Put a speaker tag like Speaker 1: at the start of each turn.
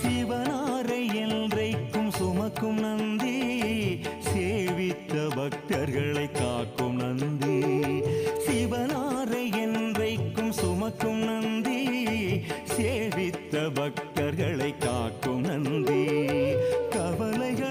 Speaker 1: சிவனாரை என்றைக்கும் சுமக்கும் நந்தி, சேவித்த பக்தர்களை காக்கும் நந்தி. சிவனாரை என்றைக்கும் சுமக்கும் நந்தி, சேவித்த பக்தர்களை காக்கும் நந்தி. கவலைகள்